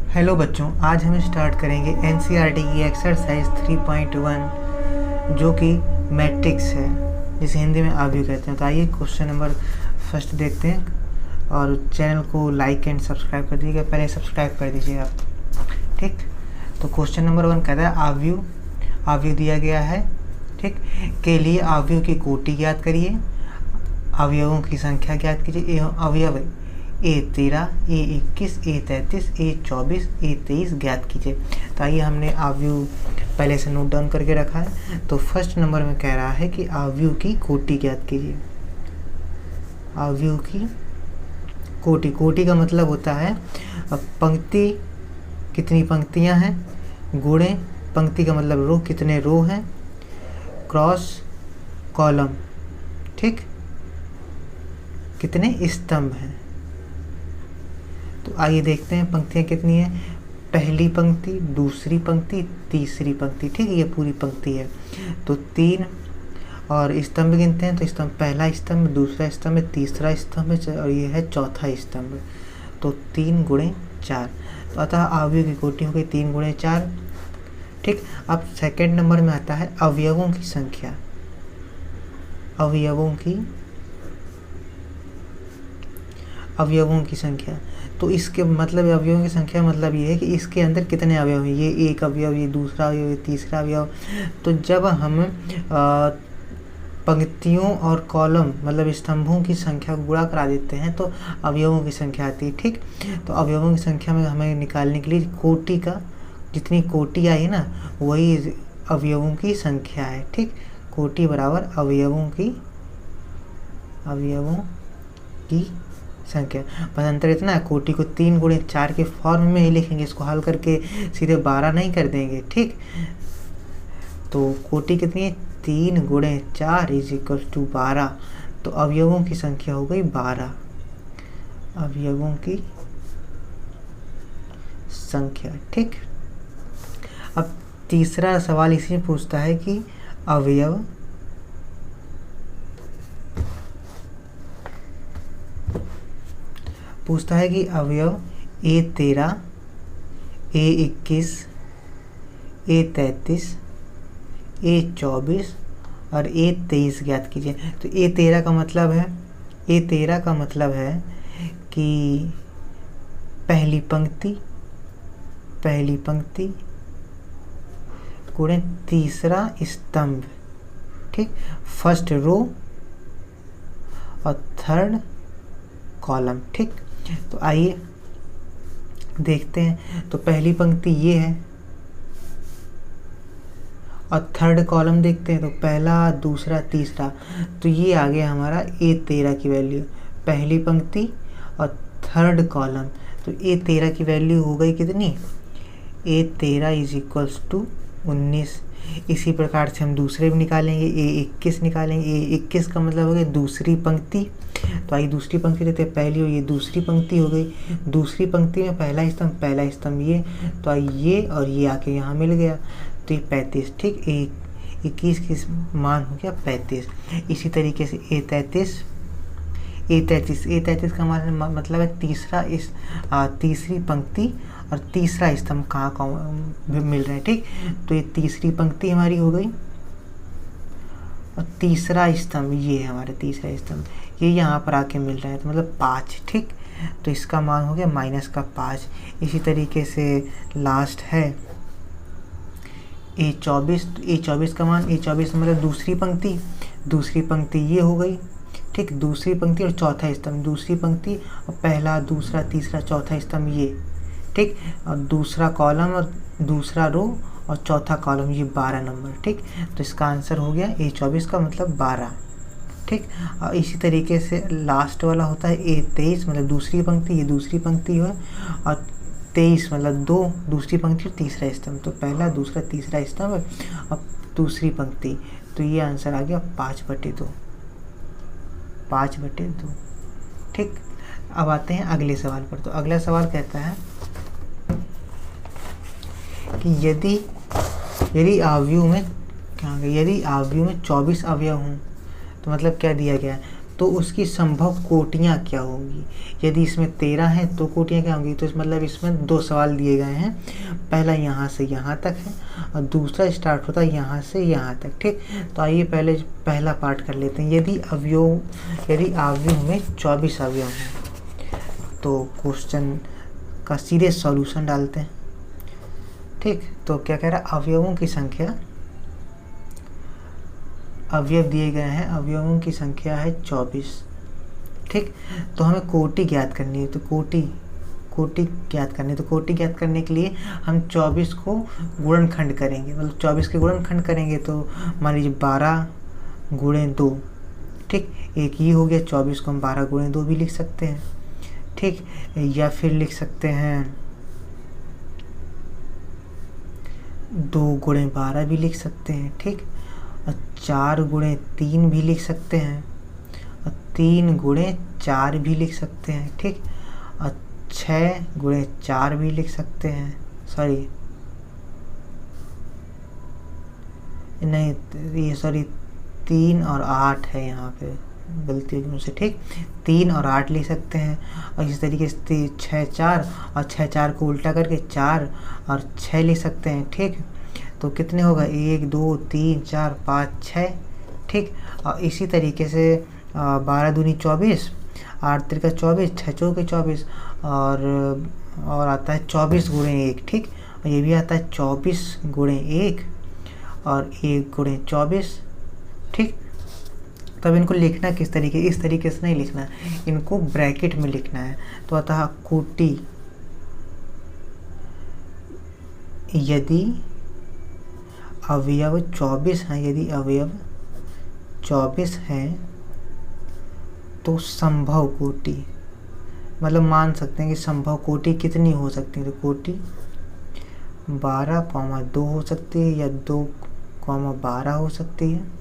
Hello बच्चों, आज हम स्टार्ट करेंगे एनसीईआरटी की एक्सरसाइज 3.1 जो कि मैट्रिक्स है, जिसे हिंदी में आव्यूह कहते हैं। तो आइए क्वेश्चन नंबर फर्स्ट देखते हैं और चैनल को लाइक एंड सब्सक्राइब कर दीजिएगा। पहले सब्सक्राइब कर दीजिए आप, ठीक। तो क्वेश्चन नंबर 1 कहता है आव्यूह दिया गया है, ठीक, के लिए आव्यूह की कोटि ज्ञात करिए, अवयवों की संख्या ज्ञात कीजिए एवं अवयव A13, A21, A33, A24, A23 ज्ञात कीजिए। तो आइए हमने आव्यूह पहले से नोट डाउन करके रखा है। तो फर्स्ट नंबर में कह रहा है कि आव्यूह की कोटि ज्ञात कीजिए। आव्यूह की कोटि का मतलब होता है पंक्ति कितनी पंक्तियां हैं, गुणे पंक्ति का मतलब रो कितने रो हैं, क्रॉस कॉलम, ठीक, कितने स्तंभ हैं। तो आइए देखते हैं पंक्तियां कितनी हैं। पहली पंक्ति, दूसरी पंक्ति, तीसरी पंक्ति, ठीक, ये पूरी पंक्ति है। तो 3 और स्तंभ गिनते हैं। तो स्तंभ, पहला स्तंभ, दूसरा स्तंभ, तीसरा स्तंभ और ये है चौथा स्तंभ। तो 3 गुणे 4। तो अतः आव्यूह की कोटि हो गई 3 गुणे 4, ठीक। अब सेकंड नंबर में आता है अवयवों की संख्या। अवयवों की संख्या, तो इसके मतलब अवयवों की संख्या मतलब ये है कि इसके अंदर कितने अवयव हैं। ये एक अवयव, ये दूसरा अवयव, ये तीसरा अवयव। तो जब हम पंक्तियों और कॉलम मतलब स्तंभों की संख्या को गुणा करा देते हैं तो अवयवों की संख्या आती है, ठीक। तो अवयवों की संख्या में हमें निकालने के लिए कोटि का, जितनी कोटि आई ना वही अवयवों की संख्या है, ठीक। कोटि बराबर अवयवों की संख्या। बस अंतर इतना है, कोटि को 3 गुणे 4 के फॉर्म में ही लिखेंगे, इसको हल करके सीधे 12 नहीं कर देंगे, ठीक। तो कोटि कितनी है, 3 गुणे 4 = 12। तो अवयवों की संख्या हो गई 12, अवयवों की संख्या, ठीक। अब तीसरा सवाल इसी में पूछता है कि अवयव A13, A21, A33, A24 और A23 ज्ञात कीजिए। तो A13 का मतलब है कि पहली पंक्ति गुणे तीसरा स्तंभ, ठीक, फर्स्ट रो और थर्ड कॉलम, ठीक। तो आइए देखते हैं। तो पहली पंक्ति ये है और थर्ड कॉलम देखते हैं। तो पहला, दूसरा, तीसरा, तो ये आ गया हमारा A13 की वैल्यू, पहली पंक्ति और थर्ड कॉलम। तो A13 की वैल्यू हो गई कितनी, A13 = 19। इसी प्रकार से हम दूसरे भी निकालेंगे, A21 निकालेंगे। A21 का मतलब हो गया दूसरी पंक्ति। तो आइए दूसरी पंक्ति लेते हैं, पहली हो ये दूसरी पंक्ति हो गई, दूसरी पंक्ति में पहला स्तंभ ये, तो ये और ये आके यहाँ मिल गया, तो ये 35, ठीक। 21 की मान हो गया 35। इसी तरीके से A33 का मतलब है तीसरी पंक्ति और तीसरा स्तंभ कहाँ मिल रहे हैं, ठीक। तो ये तीसरी पंक्ति हमारी हो गई और तीसरा स्तंभ ये है हमारा तीसरा स्तंभ, ये यहाँ पर आके मिल रहा है, तो मतलब 5, ठीक। तो इसका मान हो गया -5। इसी तरीके से लास्ट है A24। तो A24 का मान, A24 मतलब दूसरी पंक्ति ये हो गई, ठीक। दूसरी पंक्ति और चौथा स्तंभ, दूसरी पंक्ति और पहला, दूसरा, तीसरा, चौथा स्तंभ ये, ठीक। और दूसरा कॉलम और दूसरा रो और चौथा कॉलम ये 12 नंबर, ठीक। तो इसका आंसर हो गया A24 का मतलब 12, ठीक। और इसी तरीके से लास्ट वाला होता है A23 मतलब दूसरी पंक्ति, ये दूसरी पंक्ति है, और 23 मतलब दूसरी पंक्ति और तीसरा स्तंभ। तो पहला, दूसरा, तीसरा स्तंभ और दूसरी पंक्ति। तो ये आंसर आ गया 5/2, ठीक। अब आते हैं अगले सवाल पर। तो अगला सवाल कहता है कि यदि आव्यूह में 24 अवयव हों, तो मतलब क्या दिया गया है, तो उसकी संभव कोटियाँ क्या होंगी। यदि इसमें 13 हैं तो कोटियाँ क्या होंगी। तो इस मतलब इसमें 2 सवाल दिए गए हैं, पहला यहाँ से यहाँ तक है और दूसरा स्टार्ट होता है यहाँ से यहाँ तक। ठीक, तो आइए पहले पहला पार्ट कर लेते हैं। यदि अवयव में 24 अवयव हैं तो क्वेश्चन का सीधे सॉल्यूशन डालते हैं। ठीक, तो क्या कह रहा है, अवयवों की संख्या, अवयव दिए गए हैं, अवयवों की संख्या है 24। ठीक, तो हमें कोटि ज्ञात करनी है। तो कोटि ज्ञात करनी है। तो कोटि ज्ञात करने के लिए हम 24 को गुणनखंड करेंगे, मतलब 24 के गुणनखंड करेंगे। तो मान लीजिए 12 गुणे 2। ठीक, एक ये हो गया। 24 को हम 12 गुणे 2 भी लिख सकते हैं। ठीक, या फिर लिख सकते हैं 2 गुणे 12 भी लिख सकते हैं। ठीक, और 4 गुणे 3 भी लिख सकते हैं और 3 गुणे 4 भी लिख सकते हैं। ठीक, और 6 गुणे 4 भी लिख सकते हैं। सॉरी नहीं, ये 3 और 8 है, यहाँ पे गलती होगी मुझसे। ठीक, 3 और 8 लिख सकते हैं। और इस तरीके से 6 4 और 6 4 को उल्टा करके 4 और 6 लिख सकते हैं। ठीक, तो कितने होगा, 1 2 3 4 5 6। ठीक, और इसी तरीके से 12 दूनी 24, 8 त्रिका 24, 6 चौके 24 और आता है 24 गुणे 1। ठीक, और ये भी आता है 24 गुणे 1 और 1 गुणे 24। ठीक, तब इनको लिखना किस तरीके, इस तरीके से नहीं लिखना है, इनको ब्रैकेट में लिखना है। तो अतः कोटि यदि अवयव 24 हैं, यदि अवयव 24 हैं तो संभव कोटि, मतलब मान सकते हैं कि संभव कोटि कितनी हो सकती है। तो कोटि 12,2 हो सकती है या 2,12 हो सकती है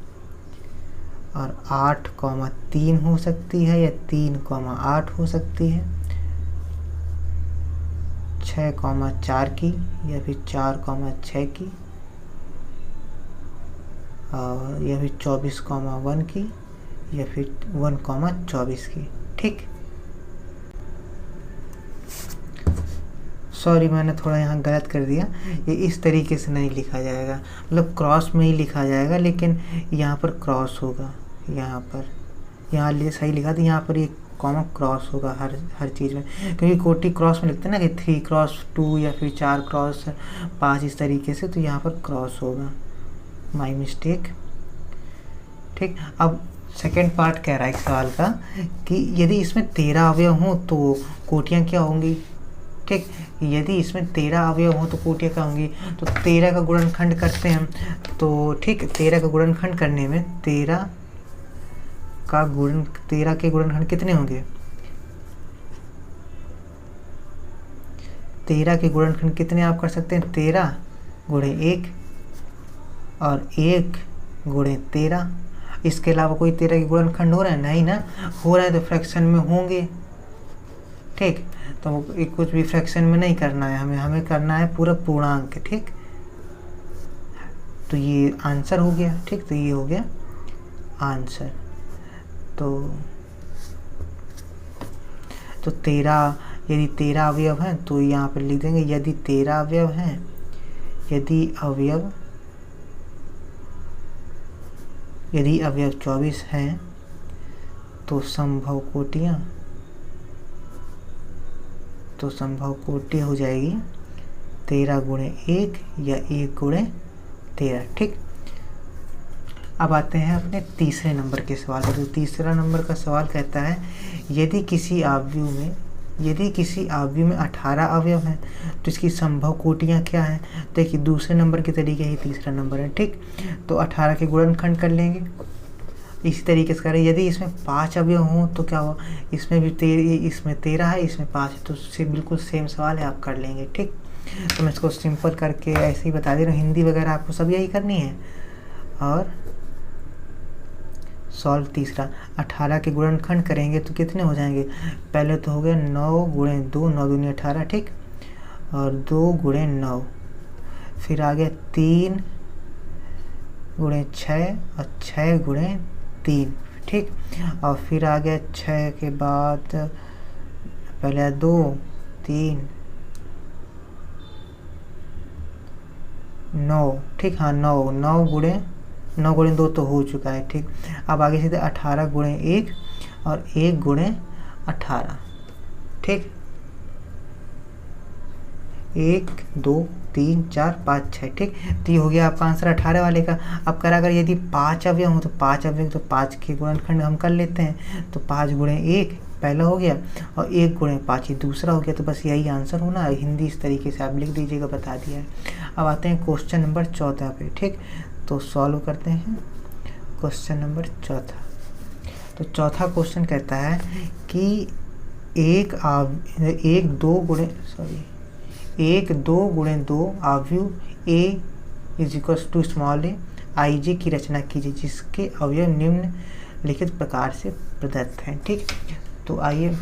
और 8,3 हो सकती है या 3,8 हो सकती है, 6,4 की या फिर 4,6 की और या फिर 24,1 की या फिर 1,24 की। ठीक, सॉरी मैंने थोड़ा यहाँ गलत कर दिया, ये इस तरीके से नहीं लिखा जाएगा, मतलब क्रॉस में ही लिखा जाएगा, लेकिन यहाँ पर क्रॉस होगा, यहाँ लिए सही लिखा था, यहाँ पर ये कॉमा क्रॉस होगा हर चीज़ में, क्योंकि कोटि क्रॉस में लिखते हैं ना कि 3x2 या फिर 4x5 इस तरीके से, तो यहाँ पर क्रॉस होगा, माय मिस्टेक। ठीक, अब सेकेंड पार्ट कह रहा है इस सवाल का कि यदि इसमें 13 अवयव हों तो कोटियाँ क्या होंगी। ठीक, यदि इसमें 13 अवयव हों तो कोटियाँ क्या होंगी। तो 13 का गुणनखंड करते हैं। तो ठीक, 13 का गुणनखंड करने में 13 के गुणनखंड कितने होंगे। 13 के गुणनखंड कितने आप कर सकते हैं, 13 गुणे 1 और 1 गुणे 13। इसके अलावा कोई 13 के गुणनखंड हो रहा है, नहीं ना, हो रहा है तो फ्रैक्शन में होंगे। ठीक, तो कुछ भी फ्रैक्शन में नहीं करना है, हमें करना है पूरा पूर्णांक। ठीक, तो ये आंसर हो गया। ठीक, तो ये हो गया आंसर। तो 13, यदि 13 अवयव हैं तो यहाँ पर लिख देंगे यदि 13 अवयव हैं, यदि अवयव 24 हैं तो संभव कोटि हो जाएगी 13 गुणे 1 या 1 गुणे 13। ठीक, अब आते हैं अपने तीसरे नंबर के सवाल पर। तो तीसरा नंबर का सवाल कहता है यदि किसी आव्यूह में 18 अवयव हैं तो इसकी संभव कोटियाँ क्या हैं। देखिए दूसरे नंबर के तरीके ही तीसरा नंबर है। ठीक, तो 18 के गुणनखंड कर लेंगे, इसी तरीके से करें। यदि इसमें 5 अवयव हों तो क्या हुआ, इसमें 13 है, इसमें 5 है, तो उससे बिल्कुल सेम सवाल है, आप कर लेंगे। ठीक, तो मैं इसको सिंपल करके ऐसे ही बता दे रहा हूँ, हिंदी वगैरह आपको सब यही करनी है। और सॉल्व तीसरा, 18 के गुणनखंड करेंगे तो कितने हो जाएंगे। पहले तो हो गया 9 गुणे 2, 9 दूनी 18। ठीक, और 2 गुणे 9, फिर आ गया 3 गुणे 6 और 6 गुणे 3। ठीक। और फिर आ गया 6 के बाद पहले 2 3 9, ठीक। हाँ 9 9 गुणे 2 तो हो चुका है, ठीक। अब आगे सीधे 18 गुणे 1 और 1 गुणे 18, ठीक। 1 2 3 4 5 6, ठीक। तो ये हो गया आपका आंसर 18 वाले का। अब करा अगर यदि 5 अवयव हो तो 5 अवयव तो 5 के गुणनखंड हम कर लेते हैं। तो 5 गुणे 1 पहला हो गया और 1 गुणे 5 ये दूसरा हो गया। तो बस यही आंसर होना है। हिंदी इस तरीके से आप लिख दीजिएगा, बता दिया है। अब आते हैं क्वेश्चन नंबर 14 पे, ठीक। तो सॉल्व करते हैं क्वेश्चन नंबर 14। तो चौथा क्वेश्चन कहता है कि 1 2 गुणे 2 अवयव a is equals to small a I J की रचना कीजिए जिसके अवयव निम्नलिखित प्रकार से प्रदत्त हैं, ठीक। तो आइए,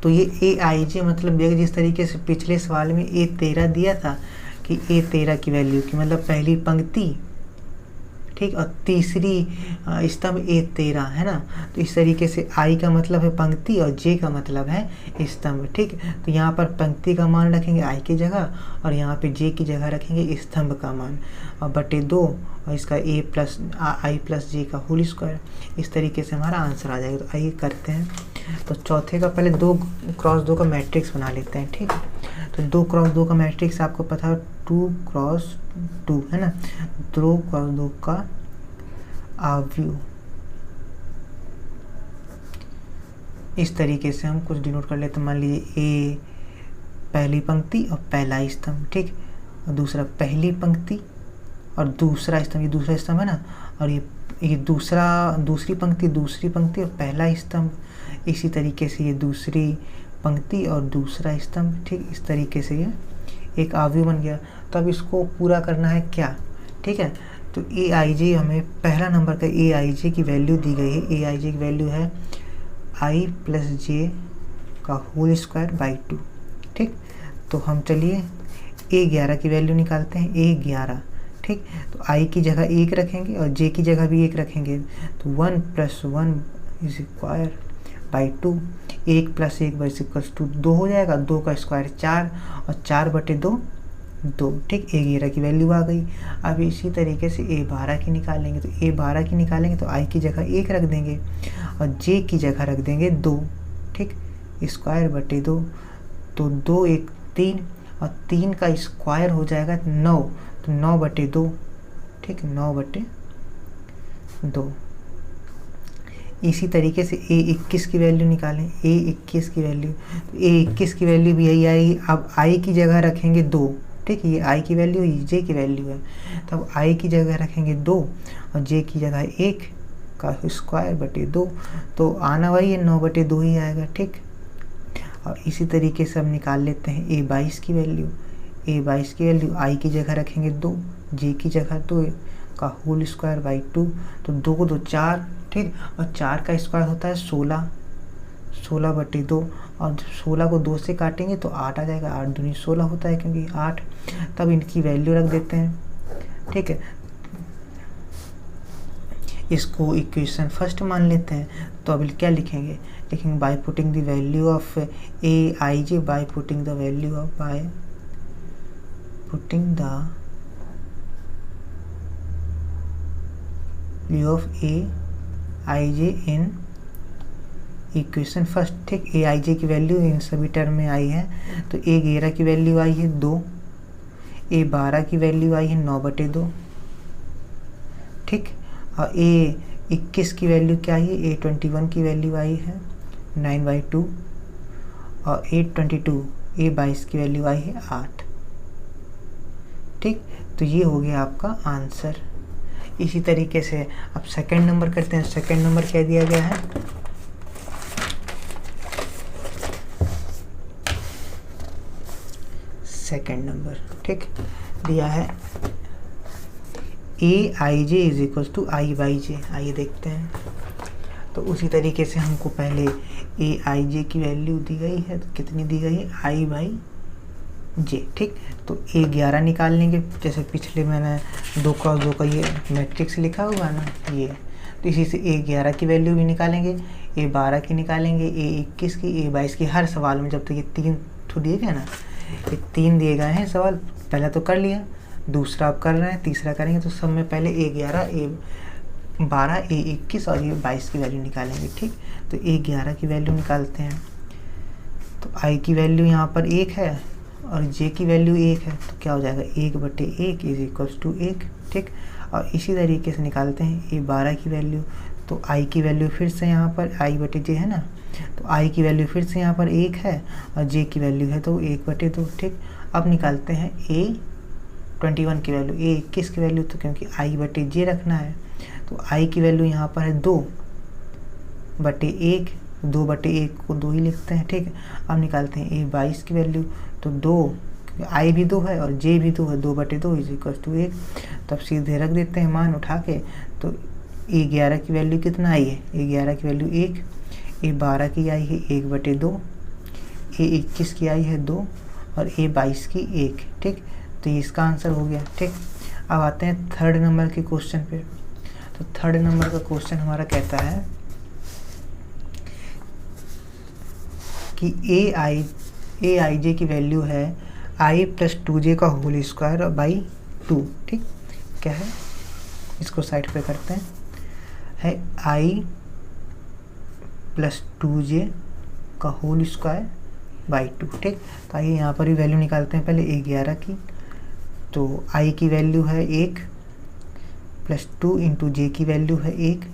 तो ये ए आई जे मतलब जिस तरीके से पिछले सवाल में A13 दिया था कि A13 की वैल्यू की मतलब पहली पंक्ति, ठीक, और तीसरी स्तंभ A13 है ना। तो इस तरीके से I का मतलब है पंक्ति और J का मतलब है स्तंभ, ठीक। तो यहाँ पर पंक्ति का मान रखेंगे I की जगह और यहाँ पे J की जगह रखेंगे स्तंभ का मान और बटे 2 और इसका I प्लस J का होल स्क्वायर। इस तरीके से हमारा आंसर आ जाएगा। तो आइए करते हैं। तो चौथे का पहले 2 क्रॉस 2 का मैट्रिक्स बना लेते हैं, ठीक। तो 2 क्रॉस 2 का मैट्रिक्स आपको पता है 2 क्रॉस 2 है ना। 2 क्रॉस 2 का अवयव इस तरीके से हम कुछ डिनोट कर लेते हैं। मान लीजिए ए पहली पंक्ति और पहला स्तंभ, ठीक, और दूसरा पहली पंक्ति और दूसरा स्तंभ, ये दूसरा स्तंभ है ना, और ये दूसरी पंक्ति और पहला स्तंभ। इसी तरीके से ये दूसरी पंक्ति और दूसरा स्तंभ, ठीक। इस तरीके से ये एक अवयव बन गया। तो अब इसको पूरा करना है क्या, ठीक है। तो ए आई जे हमें पहला नंबर का ए आई जे की वैल्यू दी गई है। ए आई जे की वैल्यू है आई प्लस जे का होल स्क्वायर बाई 2, ठीक। तो हम चलिए A11 की वैल्यू निकालते हैं। A11, ठीक। तो आई की जगह 1 रखेंगे और जे की जगह भी 1 रखेंगे। तो 1 + 1 is square by 2, 1 + 1 by equals to 2 हो जाएगा। 2 का स्क्वायर 4 और 4 बटे 2 2, ठीक। A11 की वैल्यू आ गई। अब इसी तरीके से A12 की निकालेंगे। तो A12 की निकालेंगे तो I की जगह 1 रख देंगे और J की जगह रख देंगे 2, ठीक। स्क्वायर बटे 2, तो 2 1 3 और 3 का स्क्वायर हो जाएगा 9, तो 9 बटे 2, ठीक, 9 बटे 2। इसी तरीके से A21 की वैल्यू निकालें। A21 की वैल्यू, तो A21 की वैल्यू भी यही आएगी। अब I की जगह रखेंगे 2, ठीक। ये I की वैल्यू, ये J की वैल्यू है। तब I की जगह रखेंगे 2 और J की जगह 1 का स्क्वायर बटे 2। तो आना वही है 9 बटे 2 ही आएगा, ठीक। और इसी तरीके से हम निकाल लेते हैं A22 की वैल्यू। A22 की वैल्यू I की जगह रखेंगे 2, J की जगह 2 का होल स्क्वायर बाई 2। तो 2 को 2 4, ठीक, और 4 का स्क्वायर होता है 16, 16 बटे 2 और 16 को 2 से काटेंगे तो 8 आ जाएगा। 8 दूनी 16 होता है क्योंकि 8। तब इनकी वैल्यू रख देते हैं, ठीक है। इसको इक्वेशन फर्स्ट मान लेते हैं। तो अब क्या लिखेंगे, लिखेंगे by putting the value of A I J, by putting the value of A I J in equation first, ठीक। ए आई जे की वैल्यू इन सभी टर्म में आई है। तो A11 की वैल्यू आई है 2, A12 की वैल्यू आई है 9 बटे 2, ठीक। और A21 की वैल्यू क्या आई है, A21 की वैल्यू आई है 9/2 और A22 की वैल्यू आई है 8, ठीक। तो ये हो गया आपका आंसर। इसी तरीके से अब सेकंड नंबर करते हैं। सेकंड नंबर क्या दिया गया है, सेकंड नंबर, ठीक, दिया है A I J is equal to I by J. आइए देखते हैं। तो उसी तरीके से हमको पहले ए आई जे की वैल्यू दी गई है। तो कितनी दी गई है, आई बाई जे, ठीक। तो A11 निकाल लेंगे, जैसे पिछले मैंने 2 क्रॉस 2 का ये मैट्रिक्स लिखा हुआ है ना, ये तो इसी से A11 की वैल्यू भी निकालेंगे, A12 की निकालेंगे, A21 की, A22 की। हर सवाल में जब तक ये 3 तो दिए गए ना, ये 3 दिए गए हैं सवाल, पहला तो कर लिया, दूसरा आप कर रहे हैं, तीसरा करेंगे, तो सब में पहले A11, A12, A21 और A22 की वैल्यू निकालेंगे। ठीक, तो A11 की वैल्यू निकालते हैं। तो I की वैल्यू यहाँ पर 1 है और J की वैल्यू 1 है, तो क्या हो जाएगा 1/1 इज इक्वल्स टू 1। ठीक, और इसी तरीके से निकालते हैं A12 की वैल्यू। तो I की वैल्यू फिर से यहाँ पर I/J है ना, तो I की वैल्यू फिर से यहाँ पर 1 है और J की वैल्यू है तो 1/2। ठीक, अब निकालते हैं A21 की वैल्यू, A21 की वैल्यू, तो क्योंकि I/J रखना है तो I की वैल्यू यहाँ पर है 2/1, 2/1 को 2 ही लिखते हैं। ठीक, अब निकालते हैं A22 की वैल्यू, तो 2, क्योंकि I भी 2 है और J भी 2 है, 2/2 इज इक्वल टू 1। तब सीधे रख देते हैं मान उठा के। तो A11 की वैल्यू कितना आई है, A11 की वैल्यू 1, A12 की आई है 1/2, A21 की आई है 2 और A22 की 1। ठीक, तो ये इसका आंसर हो गया। ठीक, अब आते हैं थर्ड नंबर के क्वेश्चन पे। तो थर्ड नंबर का क्वेश्चन हमारा कहता है कि AIJ की वैल्यू है I+2J का होल स्क्वायर बाई 2। ठीक, क्या है, इसको साइड पे करते हैं, है I+2J का होल स्क्वायर बाई 2। ठीक, तो आइए यहाँ पर ही वैल्यू निकालते हैं पहले A11 की। तो I की वैल्यू है 1 + 2 इंटू J की वैल्यू है 1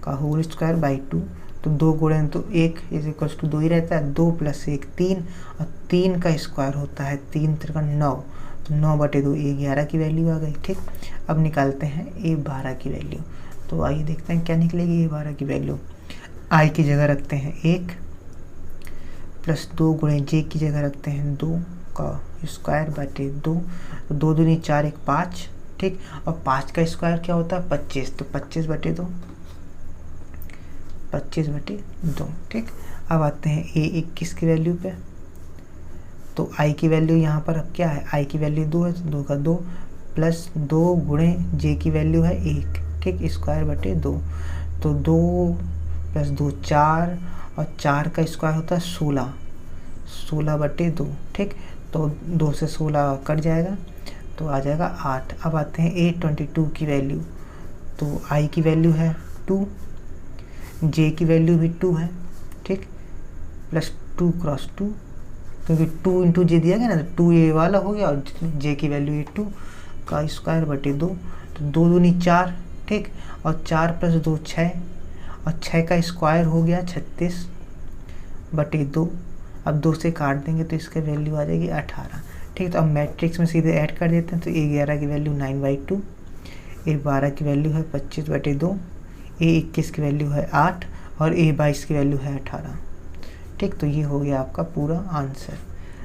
का होल स्क्वायर बाई 2। तो 2 गुणन तो 1 इज इक्वल टू 2 ही रहता है, 2 + 1 3 और 3 का स्क्वायर होता है 3 × 3 = 9, तो 9/2 A11 की वैल्यू आ गई। ठीक, अब निकालते हैं A12 की वैल्यू। तो आइए देखते हैं क्या निकलेगी A12 की वैल्यू। I की जगह रखते हैं 1 + 2 गुणे J की जगह रखते हैं 2 का स्क्वायर बटे 2, तो 2 दूनी 4 1 5। ठीक, और 5 का स्क्वायर क्या होता है 25, तो 25/2, 25/2। ठीक, अब आते हैं A21 की वैल्यू पे। तो I की वैल्यू यहाँ पर अब क्या है, I की वैल्यू 2 है, 2 का 2 + 2 गुणे J की वैल्यू है 1। ठीक, स्क्वायर बटे 2, तो 2 + 2 4 और 4 का स्क्वायर होता है 16, 16/2। ठीक, तो 2 से 16 कट जाएगा तो आ जाएगा 8। अब आते हैं A22 की वैल्यू। तो I की वैल्यू है 2, J की वैल्यू भी 2 है। ठीक, +2 × 2, क्योंकि 2 इंटू J दिया गया ना, तो 2 ये वाला हो गया और J की वैल्यू ये 2 का स्क्वायर बटे 2, तो 2 दूनी 4। ठीक, और 4 + 2 6 और 6 का स्क्वायर हो गया 36/2। अब 2 से काट देंगे तो इसका वैल्यू आ जाएगी 18। ठीक, तो अब मैट्रिक्स में सीधे ऐड कर देते हैं। तो A11 की वैल्यू 9/2, A12 की वैल्यू है 25/2, A21 की वैल्यू है 8 और A22 की वैल्यू है 18। ठीक, तो ये हो गया आपका पूरा आंसर।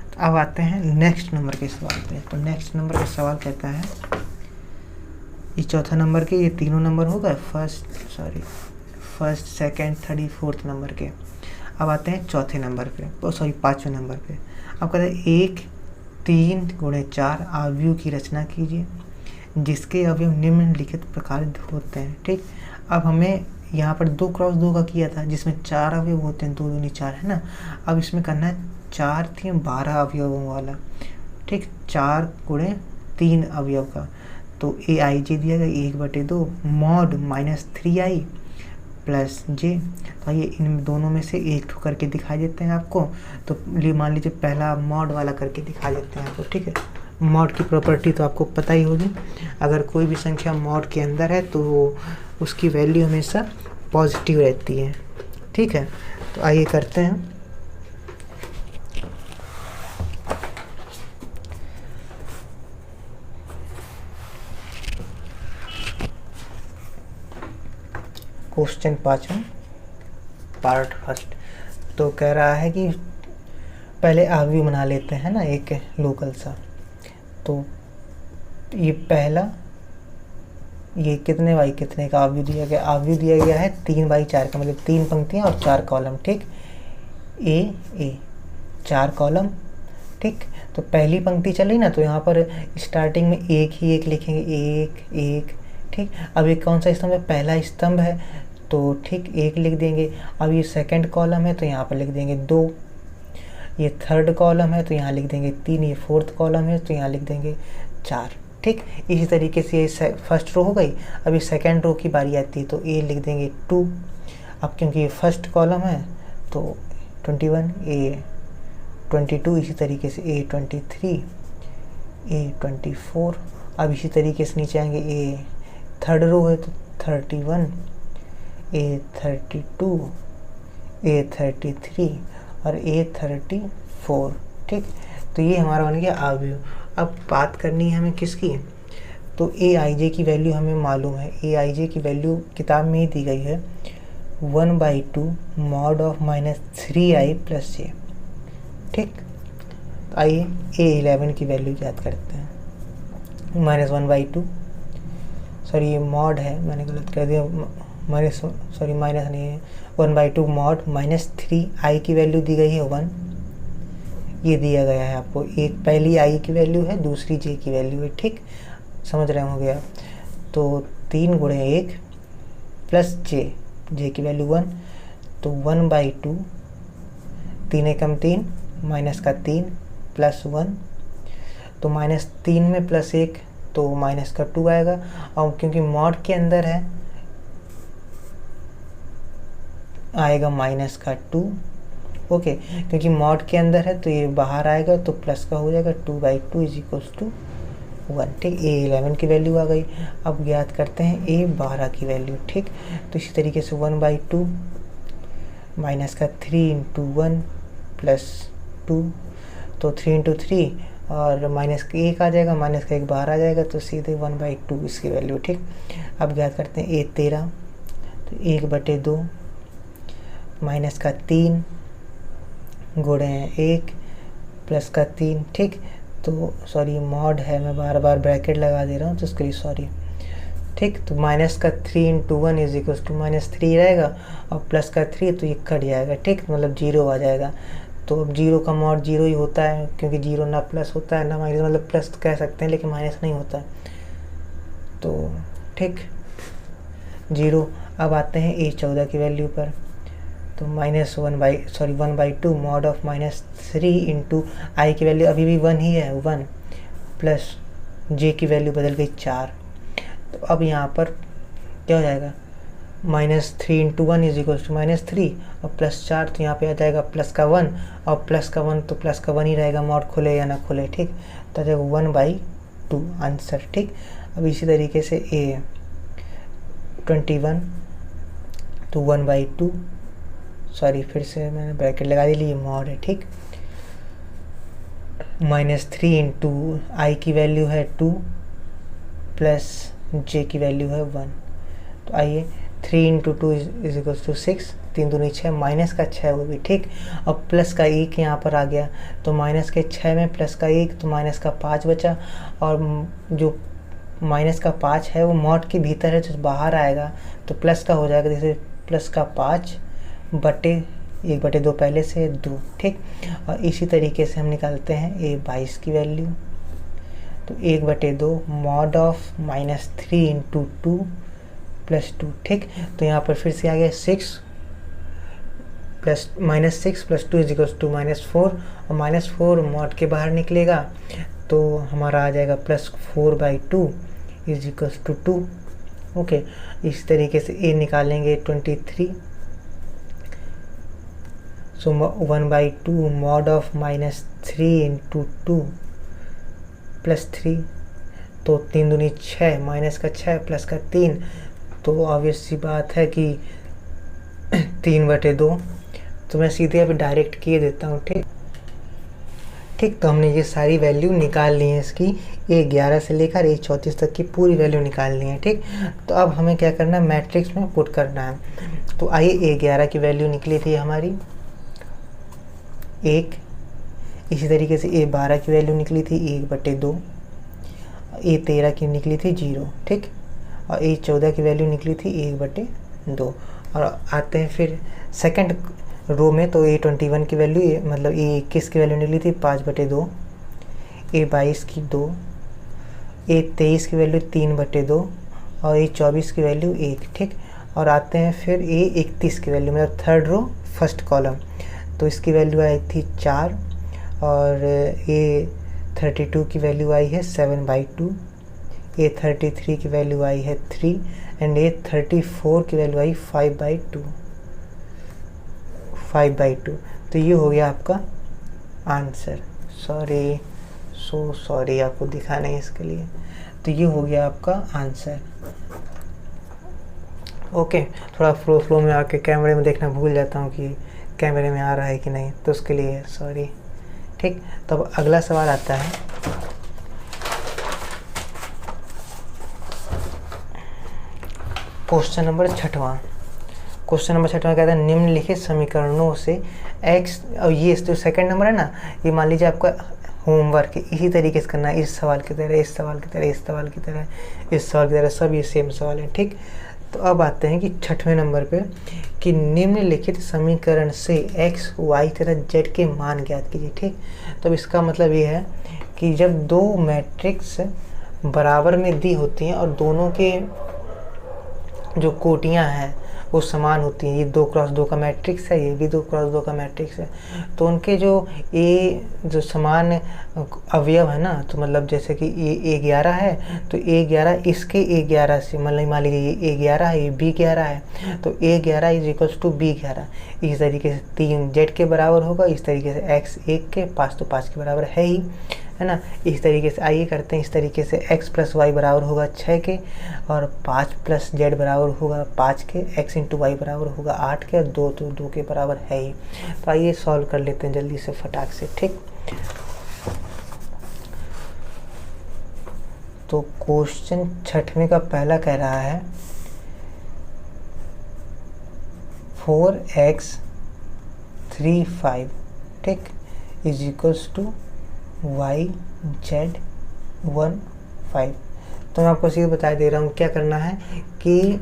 तो अब आते हैं नेक्स्ट नंबर के सवाल पे। तो नेक्स्ट नंबर का सवाल कहता है, ये चौथा नंबर के, ये तीनों नंबर हो गए, first, second, third, fourth number के। अब आते हैं चौथे नंबर पे, पाँचवें नंबर पे। अब कहते हैं 1 3 × 4 अवयव की रचना कीजिए जिसके अवयव निम्नलिखित प्रकार होते हैं। ठीक, अब हमें यहाँ पर 2 × 2 का किया था जिसमें 4 अवयव होते हैं, 2 दूनी 4 है ना। अब इसमें करना है 4 × 3 12 अवयवों वाला। ठीक, 4 × 3 अवयव का। तो AIJ दिया गया 1/2 mod -3I + J। तो ये इन दोनों में से एक ठो करके दिखा देते हैं आपको। तो मान लीजिए पहला मॉड वाला करके दिखा देते हैं आपको। ठीक है, मॉड की प्रॉपर्टी तो आपको पता ही होगी, अगर कोई भी संख्या मॉड के अंदर है तो उसकी वैल्यू हमेशा पॉजिटिव रहती है। ठीक है, तो आइए करते हैं। क्वेश्चन 5वां पार्ट फर्स्ट। तो कह रहा है कि पहले अवयव बना लेते हैं ना एक लोकल सा। तो ये पहला, ये कितने बाई कितने का अवयव दिया गया, अवयव दिया गया है 3/4 का, मतलब 3 पंक्तियां और 4 कॉलम। ठीक, ए 4 कॉलम। ठीक, तो पहली पंक्ति चली ना, तो यहाँ पर स्टार्टिंग में 1 ही 1 लिखेंगे, 1 1 ठीक। अब ये कौन सा स्तंभ है, पहला स्तंभ है तो ठीक 1 लिख देंगे। अब ये सेकंड कॉलम है तो यहाँ पर लिख देंगे 2, ये थर्ड कॉलम है तो यहाँ लिख देंगे 3, ये फोर्थ कॉलम है तो यहाँ लिख देंगे 4, ठीक। इसी तरीके से ये फर्स्ट रो हो गई। अभी सेकंड रो की बारी आती है तो ए लिख देंगे 2। अब क्योंकि ये फर्स्ट कॉलम है तो 21, ए 22, इसी तरीके से ए 23, ए 24। अब इसी तरीके से नीचे आएंगे, ए थर्ड रो है तो 31, ए 32, ए 33 और ए 34, ठीक। तो ये हमारा बन गया अवयव। अब बात करनी है हमें किसकी, तो ए आई जे की वैल्यू हमें मालूम है। ए आई जे की वैल्यू किताब में ही दी गई है 1/2 मॉड ऑफ -3i + j, ठीक। तो आइए A11 की वैल्यू याद करते हैं। -1/2, सॉरी ये मॉड है, मैंने गलत कर दिया, माइनस नहीं है, 1/2 मॉड -3i की वैल्यू दी गई है 1, ये दिया गया है आपको। एक पहली i की वैल्यू है, दूसरी j की वैल्यू है, ठीक। समझ रहे होंगे आप। तो 3 × 1 + j की वैल्यू 1, तो 1/2, 3 एकम 3, -3 + 1, तो -3 में +1 तो -2 आएगा। और क्योंकि मॉड के अंदर है आएगा -2, ओके। क्योंकि मॉड के अंदर है तो ये बाहर आएगा तो प्लस का हो जाएगा, 2/2 = 1, ठीक। A11 की वैल्यू आ गई। अब ज्ञात करते हैं A12 की वैल्यू, ठीक। तो इसी तरीके से 1/2 -3 × 1 + 2, तो 3 × 3 और -1 आ जाएगा, -1 बाहर आ जाएगा तो सीधे 1/2 इसकी वैल्यू, ठीक। अब ज्ञात करते हैं A13, तो 1/2 -3 × 1 + 3, ठीक। तो सॉरी मॉड है, मैं बार बार ब्रैकेट लगा दे रहा हूँ तो उसके लिए सॉरी, ठीक। तो -3 × 1 = -3 रहेगा और +3 तो ये कट जाएगा, ठीक, मतलब 0 आ जाएगा। तो अब 0 का मॉड 0 ही होता है, क्योंकि 0 ना प्लस होता है ना माइनस, मतलब प्लस कह सकते हैं लेकिन माइनस नहीं होता है, तो ठीक 0। अब आते हैं A14 की वैल्यू पर, तो -1/2 मॉड ऑफ -3 × i की वैल्यू अभी भी 1 ही है, 1 + j की वैल्यू बदल गई 4। तो अब यहाँ पर क्या हो जाएगा, -3 × 1 = -3 और +4, तो यहाँ पे आ जाएगा +1 और +1 तो +1 ही रहेगा, मॉड खुले या ना खुले, ठीक। तो आ जाएगा 1/2 आंसर, ठीक। अब इसी तरीके से A21, तो 1/2, सॉरी फिर से मैंने ब्रैकेट लगा दी, ये मॉड है, ठीक। -3 × i की वैल्यू है 2 + j की वैल्यू है 1। तो आइए 3 × 2 = 6, 3 दूनी 6, माइनस का 6 वो भी, ठीक। अब प्लस का 1 यहाँ पर आ गया, तो माइनस के 6 में प्लस का 1 तो माइनस का 5 बचा, और जो माइनस का 5 है वो मॉड के भीतर है, जो बाहर आएगा तो प्लस का हो जाएगा, जैसे प्लस का 5 बटे 1/2 पहले से 2, ठीक। और इसी तरीके से हम निकालते हैं A22 की वैल्यू, तो 1/2 मॉड ऑफ -3 × 2 + 2, ठीक। तो यहाँ पर फिर से आ गया 6 + -6 + 2 = -4, और -4 मॉड के बाहर निकलेगा तो हमारा आ जाएगा +4/2 = 2, ओके। इस तरीके से A निकालेंगे 23, सो 1/2 मॉड ऑफ -3 × 2 + 3, तो 3 दूनी 6, माइनस का 6 प्लस का 3, तो ऑब्वियस सी बात है कि 3/2। तो मैं सीधे अभी डायरेक्ट किए देता हूँ, ठीक। तो हमने ये सारी वैल्यू निकाल ली है इसकी, A11 से लेकर A34 तक की पूरी वैल्यू निकाल ली है, ठीक। तो अब हमें क्या करना है, मैट्रिक्स में पुट करना है। तो आइए A11 की वैल्यू निकली थी हमारी 1, इसी तरीके से A12 की वैल्यू निकली थी 1/2, A13 की निकली थी 0, ठीक। और A14 की वैल्यू निकली थी 1/2। और आते हैं फिर सेकंड रो में, तो A21 की वैल्यू मतलब A21 की वैल्यू निकली थी 5/2, A22 की 2, A23 की वैल्यू 3/2 और ए 24 की वैल्यू 1, ठीक। और आते हैं फिर ए 31 की वैल्यू, मतलब थर्ड रो फर्स्ट कॉलम, तो इसकी वैल्यू आई थी 4, और ए 32 की वैल्यू आई है 7/2, ए 33 की वैल्यू आई है 3, एंड ए 34 की वैल्यू आई 5/2। तो ये हो गया आपका आंसर। सॉरी आपको दिखाना है इसके लिए। तो ये हो गया आपका आंसर। ओके, थोड़ा फ्लो में आके कैमरे में देखना भूल जाता हूँ कि कैमरे में आ रहा है कि नहीं, तो उसके लिए सॉरी, ठीक। तो अब अगला सवाल आता है, क्वेश्चन नंबर 6वां। क्वेश्चन नंबर 6वां कहता है निम्नलिखित समीकरणों से x, और ये जो सेकंड नंबर है ना, ये मान लीजिए आपका होमवर्क है, इसी तरीके से करना है, इस सवाल की तरह, इस सवाल की तरह, इस सवाल की तरह, इस सवाल की तरह, सब ये सेम सवाल है, ठीक। तो अब आते हैं कि 6वें नंबर पे कि निम्नलिखित समीकरण से x, y तथा z के मान ज्ञात कीजिए, ठीक। तो इसका मतलब ये है कि जब दो मैट्रिक्स बराबर में दी होती हैं और दोनों के जो कोटियां हैं वो समान होती हैं, ये 2x2 का मैट्रिक्स है, ये भी 2x2 का मैट्रिक्स है, तो उनके जो समान अवयव है ना, तो मतलब जैसे कि ये A11 है, तो A11 इसके A11 से, मतलब मान लीजिए ये A11 है, ये B11 है, तो A11 = B11, इस तरीके से 3 Z के बराबर होगा, इस तरीके से x 1 के 5 तो 5 के बराबर है ही, है ना। इस तरीके से आइए करते हैं, इस तरीके से x + y बराबर होगा 6 के, और 5 + z बराबर होगा 5 के, x × y बराबर होगा 8 के, और 2 तो 2 के बराबर है ही। तो आइए सॉल्व कर लेते हैं जल्दी से फटाक से, ठीक। तो क्वेश्चन 6वें का पहला कह रहा है 4x 3 5, ठीक, = y z 1 5। तो मैं आपको सीधे बता दे रहा हूँ क्या करना है कि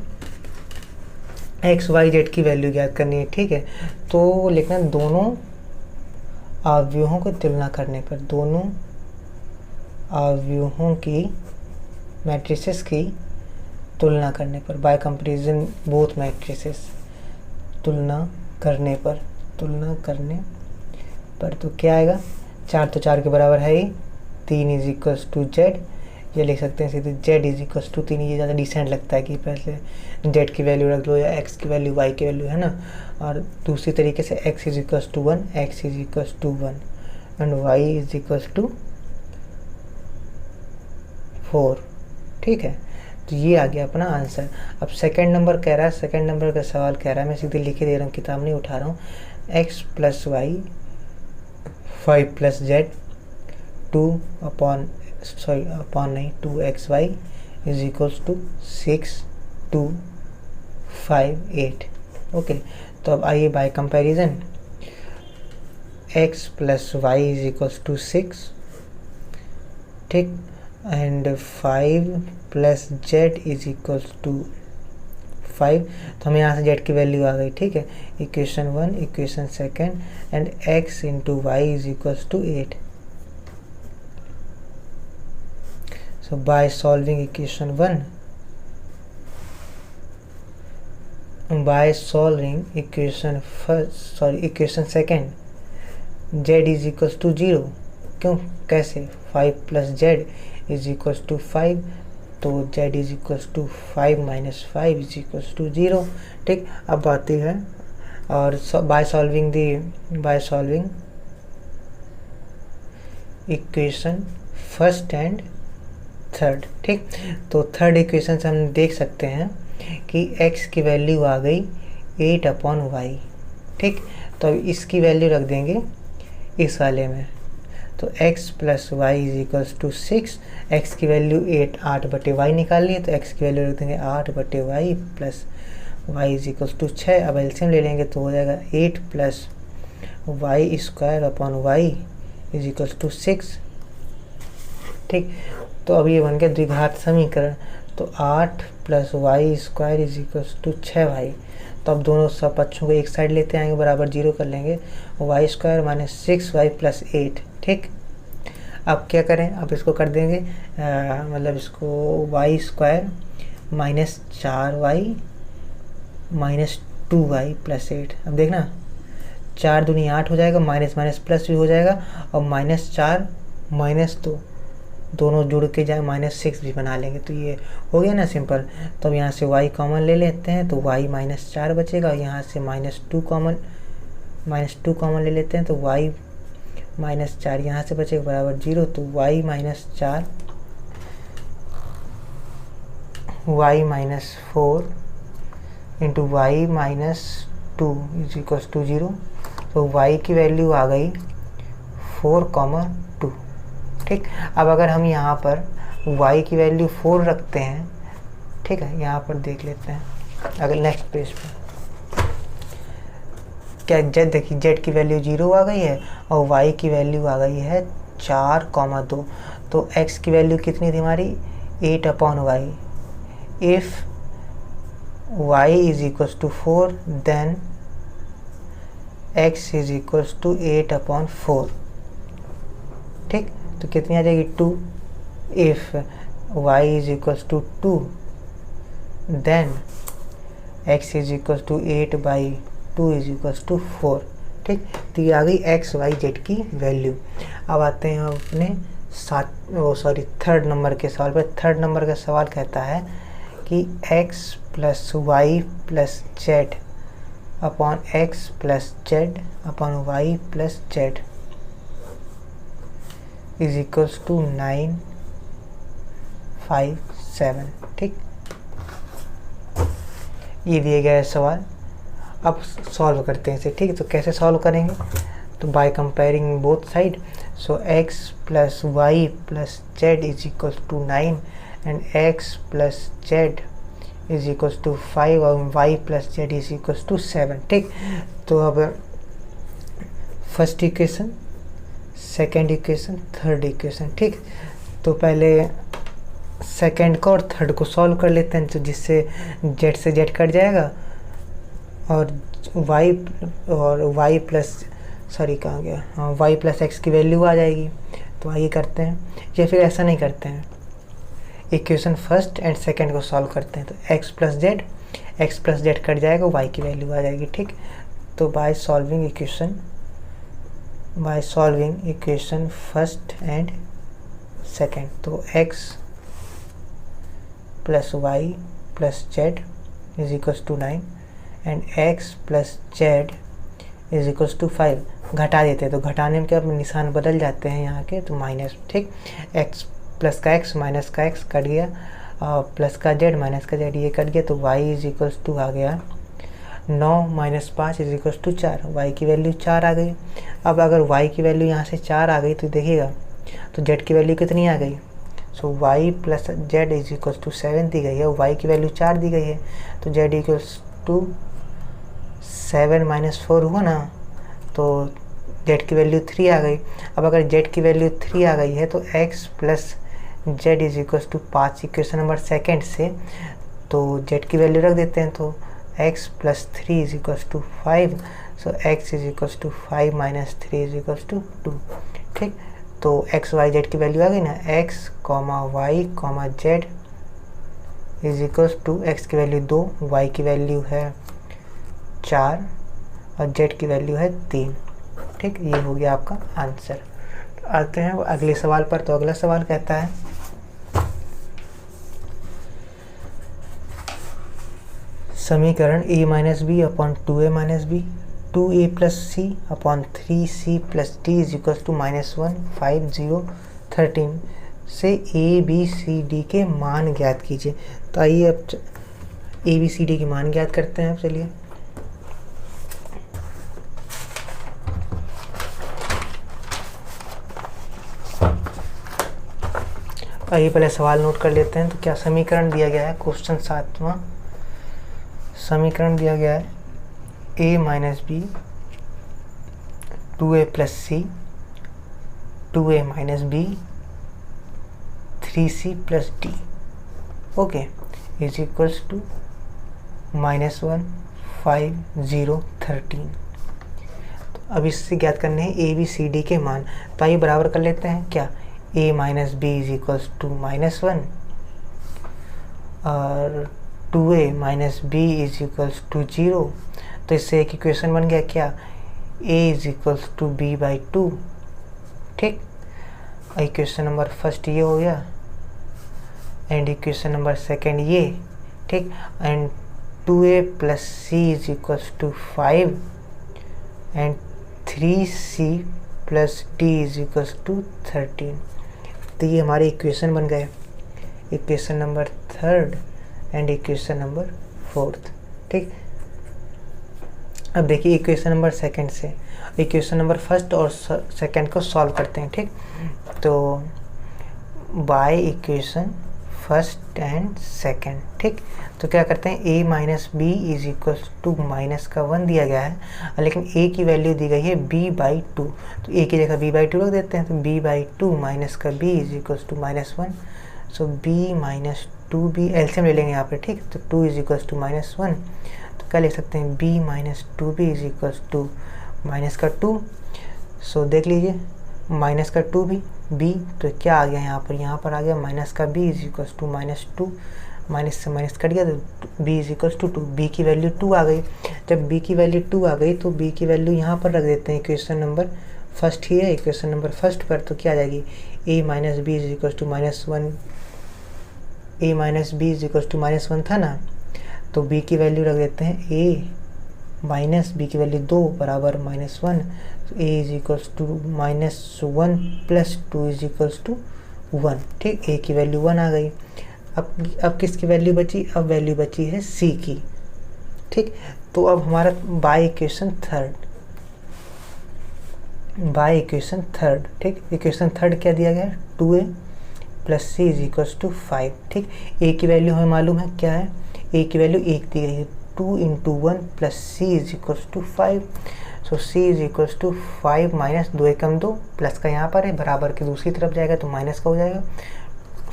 x y z की वैल्यू ज्ञात करनी है, ठीक है। तो लिखना दोनों अवयवों की तुलना करने पर, दोनों अवयवों की मैट्रिसेस की तुलना करने पर, बाय कंपैरिजन बोथ मैट्रिसेस, तुलना करने पर तो क्या आएगा, 4 तो 4 के बराबर है ही, 3 = z, ये लिख सकते हैं सीधे z = 3। ये ज़्यादा डिसेंट लगता है कि पहले z की वैल्यू रख लो या x की वैल्यू y की वैल्यू, है ना। और दूसरी तरीके से x = 1, x = 1 एंड y = 4, ठीक है। तो ये आ गया अपना आंसर। अब सेकंड नंबर कह रहा है, सेकंड नंबर का सवाल कह रहा है, मैं सीधे लिख के दे रहा हूँ, किताब नहीं उठा रहा हूँ। x + y 5 + z 2xy = 6 2 5 8। Okay, तो अब आइए बाय कंपैरिजन, x + y = 6, ठीक, एंड 5 + z = 5। तो हमें यहाँ से z की वैल्यू आ गई, ठीक है। Equation 1, equation second, and x × y = 8। So by solving equation 1, by solving equation second, z = 0, क्यों, कैसे, 5 + z = 5, तो z = 5 - 5 = 0, ठीक। अब आती है और by solving equation first and third, ठीक। तो थर्ड इक्वेशन से हम देख सकते हैं कि x की वैल्यू आ गई 8/y, ठीक। तो अब इसकी वैल्यू रख देंगे इस वाले में, तो x + y = 6, x की वैल्यू 8/y निकाल लिए, तो x की वैल्यू रख देंगे 8/y + y = 6। अब एलसीएम ले लेंगे तो हो जाएगा 8 + y² = 6, ठीक। तो अब ये बन गया द्विघात समीकरण, तो 8 + y² = 6y। तो अब दोनों सब पक्षों को एक साइड लेते आएंगे, बराबर 0 कर लेंगे, y² - 6y + 8, ठीक। अब क्या करें, अब इसको कर देंगे मतलब इसको y² -4y -2y + 8। अब देखना 4 दूनी 8 हो जाएगा, माइनस माइनस प्लस भी हो जाएगा, और -4 -2 दोनों जुड़ के जाए -6 भी बना लेंगे, तो ये हो गया ना सिंपल। तो अब यहाँ से y कॉमन ले लेते हैं, तो y -4 बचेगा, यहाँ से -2 कॉमन ले लेते हैं, तो y -4 यहाँ से बचेगा बराबर 0, तो y -4 y -4 इंटू y -2 = 0। तो y की वैल्यू आ गई 4,2। ठीक, अब अगर हम यहाँ पर y की वैल्यू 4 रखते हैं, ठीक है, यहाँ पर देख लेते हैं अगर नेक्स्ट पेज पे क्या z, देखिए z की वैल्यू 0 आ गई है और y की वैल्यू आ गई है 4,2। तो x की वैल्यू कितनी थी हमारी 8/y। If y = 4 then x = 8/4। ठीक, तो कितनी आ जाएगी 2। If y = 2 then x = 8/2 = 4। ठीक, तो ये आ गई x y z की वैल्यू। अब आते हैं अपने थर्ड नंबर के सवाल पर। थर्ड नंबर का सवाल कहता है कि x + y + z upon x + z upon y + z = 9, 5, 7। ठीक, ये दिए गया है सवाल। अब सॉल्व करते हैं इसे। ठीक, तो कैसे सॉल्व करेंगे, तो by comparing both side. So x + y + z = 9 and x + z = 5 और y + z = 7। ठीक, तो अब first equation, second equation, third equation. ठीक, तो पहले सेकेंड को और थर्ड को सॉल्व कर लेते हैं, तो जिससे z से z कट जाएगा और y + x की वैल्यू आ जाएगी। तो आइए करते हैं, या फिर ऐसा नहीं करते हैं, इक्वेशन फर्स्ट एंड सेकेंड को सॉल्व करते हैं। तो x + z कट जाएगा, y की वैल्यू आ जाएगी। ठीक, तो by solving equation first and second, तो x + y + z = 9 and x + z = 5। घटा देते हैं, तो घटाने में क्या निशान बदल जाते हैं यहाँ के, तो माइनस। ठीक, x प्लस का x माइनस का x कट गया, और प्लस का z माइनस का z ये कट गया, तो y = आ गया 9 - 5 = 4। y की वैल्यू 4 आ गई। अब अगर y की वैल्यू यहाँ से 4 आ गई तो देखिएगा, तो z की वैल्यू कितनी आ गई, सो y + z = 7 दी गई है, और y की वैल्यू 4 दी गई है, तो z = 7 - 4 हुआ ना, तो z की वैल्यू 3 आ गई। अब अगर z की वैल्यू 3 आ गई है तो x + z = 5 equation number second से, तो z की वैल्यू रख देते हैं, तो x + 3 = 5, सो x = 5 - 3 = 2। ठीक, तो x y z की वैल्यू आ गई ना, x, y, z = x की वैल्यू 2, y की वैल्यू है 4 और z की वैल्यू है 3। ठीक, ये हो गया आपका आंसर। आते हैं अगले सवाल पर। तो अगला सवाल कहता है समीकरण a - b upon 2a - b 2a + c upon 3c + d = -1, 5, 0, 13 से a b c d के मान ज्ञात कीजिए। तो आइए अब a b c d के मान ज्ञात करते हैं। चलिए, आइए पहले सवाल नोट कर लेते हैं। तो क्या समीकरण दिया गया है, क्वेश्चन 7वां समीकरण दिया गया है a - b 2a + c 2a - b 3c + d okay = -1, 5, 0, 13। तो अब इससे ज्ञात करने हैं a b c d के मान। तो आइए बराबर कर लेते हैं। क्या a - b = -1 और 2a minus B is equals to 0। तो इससे एक इक्वेशन बन गया क्या, a is equals to B by 2। ठीक, इक्वेशन नंबर फर्स्ट ये हो गया एंड इक्वेशन नंबर सेकेंड ये। ठीक, and 2a plus C is equals to 5 and 3c plus D is equals to 13। तो ये हमारे इक्वेशन बन गए, equation number third and equation number fourth. ठीक, अब देखिए इक्वेशन नंबर सेकंड से इक्वेशन नंबर फर्स्ट और सेकंड को सॉल्व करते हैं। ठीक, तो by equation first and second. ठीक, तो क्या करते हैं, a minus B is equals to minus का 1 दिया गया है, लेकिन a की वैल्यू दी गई है b बाई 2, तो a की जगह b बाई 2 रख देते हैं। तो b बाई 2 माइनस का b is equals to minus 1, so b minus 2b LCM ले लेंगे यहाँ पे। ठीक, तो 2 इज इक्वल्स टू माइनस 1, तो क्या लिख सकते हैं, b minus 2b is equals to minus का 2। सो देख लीजिए माइनस का 2b b, तो क्या आ गया यहाँ पर आ गया माइनस का b is equals to minus 2, minus से माइनस कट गया तो b is equals to 2, b की वैल्यू 2 आ गई। जब b की वैल्यू 2 आ गई तो b की वैल्यू यहाँ पर रख देते हैं, इक्वेशन नंबर फर्स्ट ही है, इक्वेशन नंबर फर्स्ट पर, तो क्या आ जाएगी, a minus B is equals to minus 1, a minus B is equals to minus 1 था ना, तो b की वैल्यू रख देते हैं a माइनस बी की वैल्यू 2 बराबर माइनस 1, तो a is equals to minus 1 plus 2 is equals to 1। ठीक, a की वैल्यू 1 आ गई। अब किसकी वैल्यू बची, अब वैल्यू बची है c की। ठीक, तो अब हमारा बाय इक्वेशन थर्ड, ठीक, इक्वेशन थर्ड क्या दिया गया है, 2a plus C is equals to 5। ठीक, a की वैल्यू हमें मालूम है क्या है, a की वैल्यू 1 दी गई है, 2 into 1 plus C is equals to 5, so C is equals to 5 minus 2 एकम 2, प्लस का यहाँ पर है, बराबर की दूसरी तरफ जाएगा तो माइनस का हो जाएगा,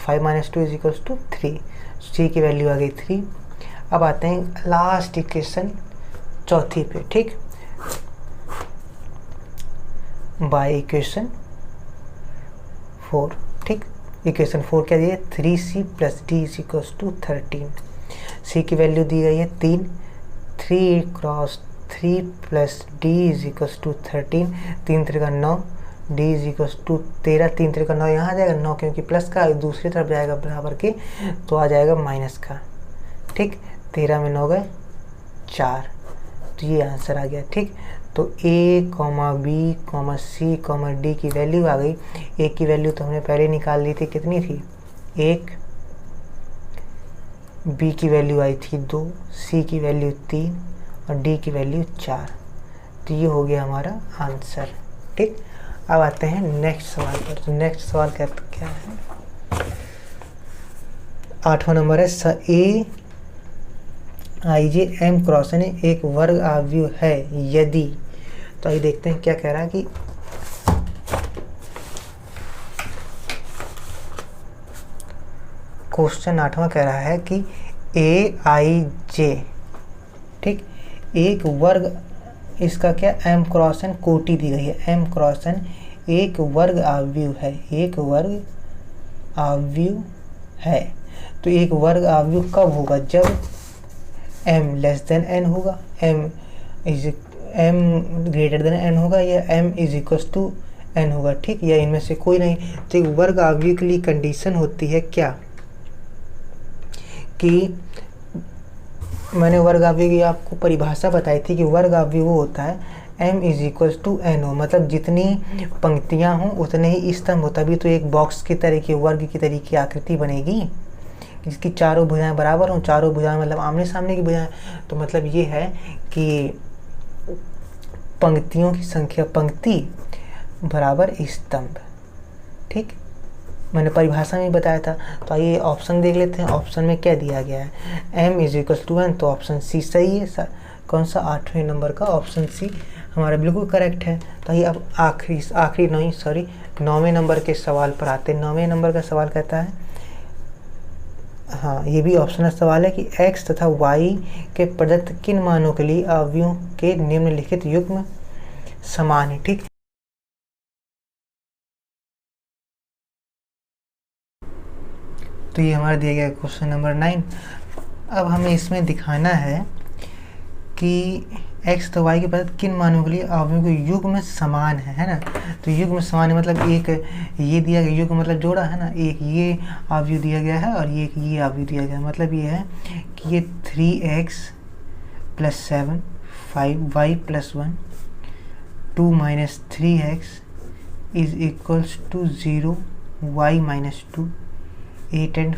5 माइनस 2 इज इक्वल्स टू 3, सी की वैल्यू आ गई 3। अब आते हैं लास्ट इक्वेशन चौथी पे। ठीक, बाय इक्वेशन 4। ठीक, इक्वेशन 4 क्या दिया है, 3c plus D is equals to 13, C की वैल्यू दी गई है 3, 3 cross 3 plus D is equals to 13, 3 3 का 9, डी इज इक्वल्स टू 13, 3 3 का 9 यहाँ आ जाएगा, 9 क्योंकि प्लस का दूसरी तरफ जाएगा बराबर के, तो आ जाएगा माइनस का। ठीक, 13 में 9 गए 4, तो ये आंसर आ गया। ठीक, तो a, b, c, d की वैल्यू आ गई। a की वैल्यू तो हमने पहले निकाल ली थी, कितनी थी 1, b की वैल्यू आई थी 2, c की वैल्यू 3 और d की वैल्यू 4, तो ये हो गया हमारा आंसर। ठीक, अब आते हैं नेक्स्ट सवाल पर। तो नेक्स्ट सवाल क्या है, 8वां नंबर है, A I J M cross N एक वर्ग आव्यूह है यदि, तो आइए देखते हैं क्या कह रहा है कि क्वेश्चन 8वां कह रहा है कि ए आई जे, ठीक, एक वर्ग, इसका क्या, एम क्रॉस एन कोटि दी गई है, एम क्रॉस एन एक वर्ग आव्यूह है, एक वर्ग आव्यूह है। तो एक वर्ग आव्यूह कब होगा, जब m लेस देन n होगा, m ग्रेटर देन n होगा, या m is equals to n होगा। ठीक, या इनमें से कोई नहीं। तो एक वर्ग आव्यूह के लिए कंडीशन होती है क्या, कि मैंने वर्ग आव्यूह की आपको परिभाषा बताई थी कि वर्ग आव्यूह वो होता है m is equals to n हो, मतलब जितनी पंक्तियां हों उतने ही स्तंभ हो, तभी तो एक बॉक्स की तरह की, वर्ग की तरह की आकृति बनेगी, जिसकी चारों भुजाएं बराबर हों, चारों भुजाएं मतलब आमने सामने की भुजाएं। तो मतलब ये है कि पंक्तियों की संख्या, पंक्ति बराबर स्तंभ। ठीक, मैंने परिभाषा में बताया था। तो आइए ऑप्शन देख लेते हैं। ऑप्शन में क्या दिया गया है, m is equal to n, तो ऑप्शन सी सही है। कौन सा, 8वें नंबर का ऑप्शन सी हमारा बिल्कुल करेक्ट है। तो आइए अब आखिरी नहीं सॉरी 9वें नंबर के सवाल पर आते हैं। 9वें नंबर का सवाल कहता है, हाँ ये भी ऑप्शनल सवाल है कि x तथा y के प्रदत्त किन मानों के लिए अवयवों के निम्नलिखित युग्म समान है। ठीक, तो ये हमारा दिया गया क्वेश्चन नंबर 9। अब हमें इसमें दिखाना है कि x तो y के पद किन मानों के लिए अवयवों के युग्म समान है ना। तो युग्म समान है मतलब एक ये दिया गया, युग्म मतलब जोड़ा है ना, एक ये अवयव दिया गया है और एक ये अवयव दिया गया है। मतलब ये है कि ये 3x + 7 5y + 1 2 - 3x = 0 y - 2 8 and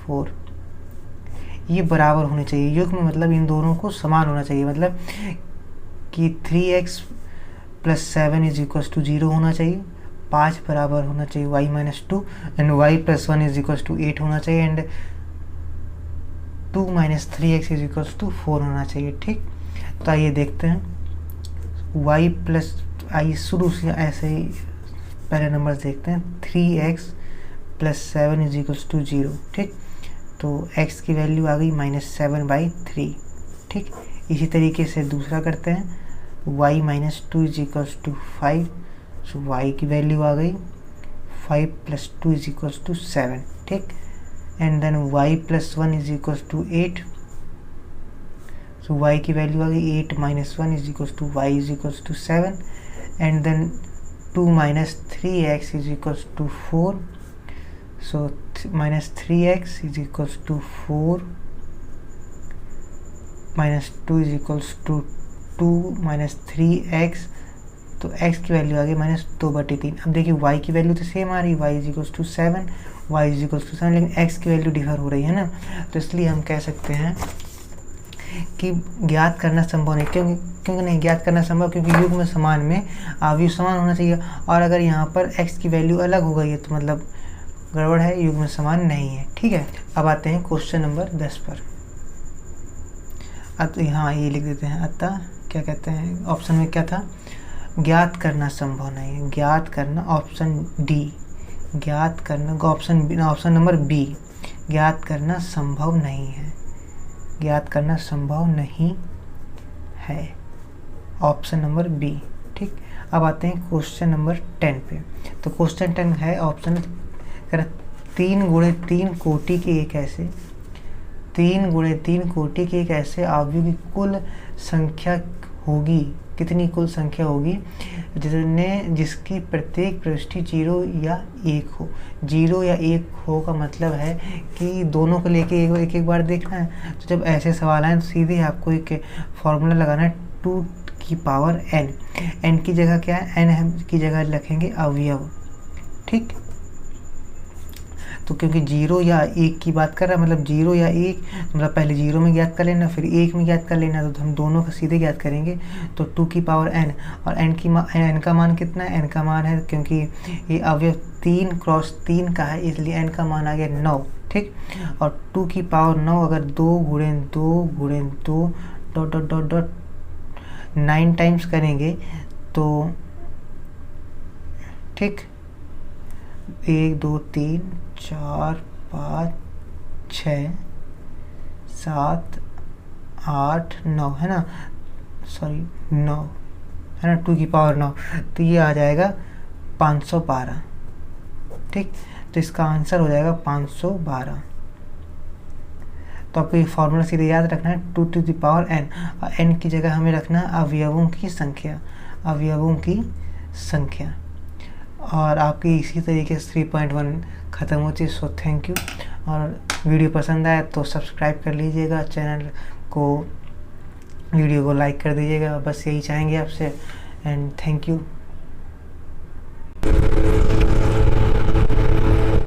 4 ये बराबर होने चाहिए। युग्म मतलब इन दोनों को समान होना चाहिए, मतलब कि 3x + 7 = 0 होना चाहिए, 5 बराबर होना चाहिए y - 2 एंड y + 1 = 8 होना चाहिए एंड 2 - 3x = 4 होना चाहिए। ठीक, तो आइए देखते हैं y प्लस, आइए शुरू से ऐसे ही पहले नंबर देखते हैं। 3x + 7 = 0। ठीक, तो x की वैल्यू आ गई -7/3। ठीक, इसी तरीके से दूसरा करते हैं y - 2 = 5। सो y की वैल्यू आ गई 5 + 2 = 7। ठीक, and then y + 1 = 8। So y की वैल्यू आ गई 8 - 1 = y = 7 and then 2 - 3x = 4। So -3x = 4 - 2 = 2 - 3x, तो x की वैल्यू आ गई -2/3। अब देखिए y की वैल्यू तो सेम आ रही, y = 7, y = 7, लेकिन x की वैल्यू डिफर हो रही है ना। तो इसलिए हम कह सकते हैं कि ज्ञात करना संभव नहीं। क्योंकि नहीं ज्ञात करना संभव, क्योंकि युग्म समान में अवयव समान होना चाहिए, और अगर यहाँ पर x की वैल्यू अलग हो गई है तो मतलब गड़बड़ है, युग्म समान नहीं है। ठीक है, अब आते हैं क्वेश्चन नंबर 10 पर। अब यहाँ ये लिख देते हैं, अतः क्या कहते हैं, ऑप्शन में क्या था, ज्ञात करना संभव नहीं है। ज्ञात करना, ऑप्शन डी, ज्ञात करना, ऑप्शन नंबर बी, ज्ञात करना संभव नहीं है। ज्ञात करना संभव नहीं है, ऑप्शन नंबर बी। ठीक, अब आते हैं क्वेश्चन नंबर 10 पे। तो क्वेश्चन 10 है ऑप्शन 3 × 3 कोटि के एक ऐसे 3 × 3 कोटि के एक ऐसे अवयव की कुल संख्या होगी। कितनी कुल संख्या होगी जिसकी प्रत्येक प्रविष्टि 0 या 1 हो। 0 या 1 हो का मतलब है कि दोनों को लेके एक बार देखना है। तो जब ऐसे सवाल आए तो सीधे आपको एक फॉर्मूला लगाना है 2n। n की जगह क्या है, n की जगह रखेंगे अवयव। ठीक, तो क्योंकि 0 या 1 की बात कर रहा है, मतलब 0 या 1, मतलब पहले 0 में ज्ञात कर लेना, फिर 1 में ज्ञात कर लेना, तो हम दोनों का सीधे ज्ञात करेंगे। तो 2n, और n का मान कितना है, n का मान है, क्योंकि ये अवयव 3 × 3 का है, इसलिए n का मान आ गया 9। ठीक, और 2 अगर 2 × 2 × 2 ... 9 टाइम्स करेंगे तो ठीक 1 2 3 4 5 6 7 8 9 है ना, सॉरी 9 है ना, 2 तो ये आ जाएगा 512। ठीक, तो इसका आंसर हो जाएगा 512। तो आपको ये फॉर्मूला सीधे याद रखना है 2n, और n की जगह हमें रखना है अवयवों की संख्या, अवयवों की संख्या। और आपकी इसी तरीके से 3.1 ख़त्म होती है। सो थैंक यू, और वीडियो पसंद आए तो सब्सक्राइब कर लीजिएगा चैनल को, वीडियो को लाइक कर दीजिएगा, बस यही चाहेंगे आपसे। And thank you.